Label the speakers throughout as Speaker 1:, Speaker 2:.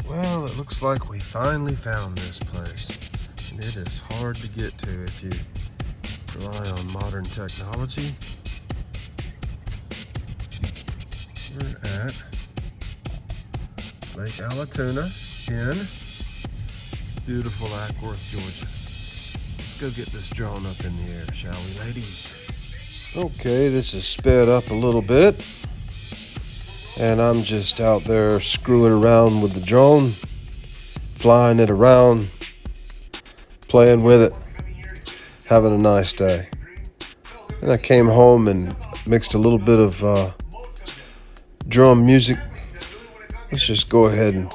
Speaker 1: Well, it looks like we finally found this place. And it is hard to get to if you rely on modern technology. We're at Lake Alatoona in beautiful Acworth, Georgia. Let's go get this drone up in the air, shall we, ladies? Okay, this is sped up a little bit. And I'm just out there screwing around with the drone, flying it around, playing with it, having a nice day. And I came home and mixed a little bit of drum music. Let's just go ahead and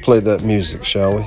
Speaker 1: play that music, shall we?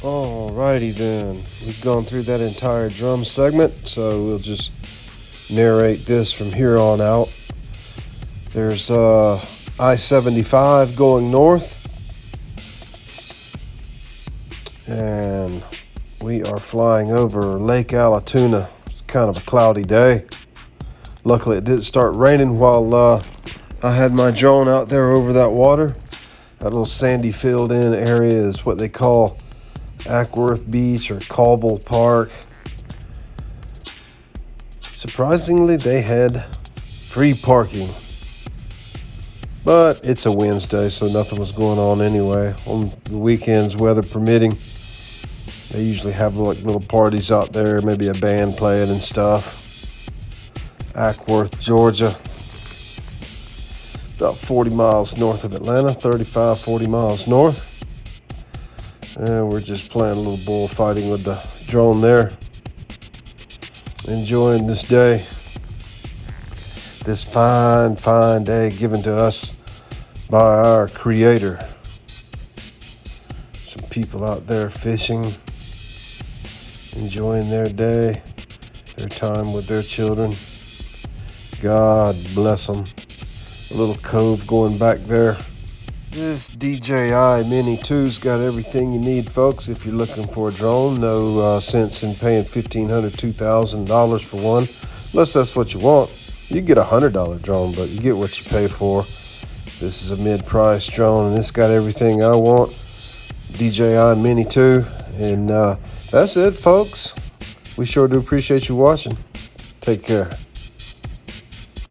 Speaker 1: Alrighty then, we've gone through that entire drum segment, so we'll just narrate this from here on out. There's I-75 going north, and we are flying over Lake Alatoona. It's kind of a cloudy day. Luckily it didn't start raining while I had my drone out there over that water. That little sandy filled in area is what they call Acworth Beach or Cauble Park. Surprisingly, they had free parking. But it's a Wednesday, so nothing was going on anyway. On the weekends, weather permitting. They usually have like little parties out there, maybe a band playing and stuff. Acworth, Georgia. About 40 miles north of Atlanta, 35, 40 miles north. And we're just playing a little bullfighting with the drone there. Enjoying this day. This fine, fine day given to us by our Creator. Some people out there fishing, enjoying their day, their time with their children. God bless them. A little cove going back there. This DJI Mini 2's got everything you need, folks. If you're looking for a drone, no sense in paying $1,500, $2,000 for one, unless that's what you want. You get a $100 drone, but you get what you pay for. This is a mid-price drone, and it's got everything I want. DJI Mini 2, and that's it, folks. We sure do appreciate you watching. Take care.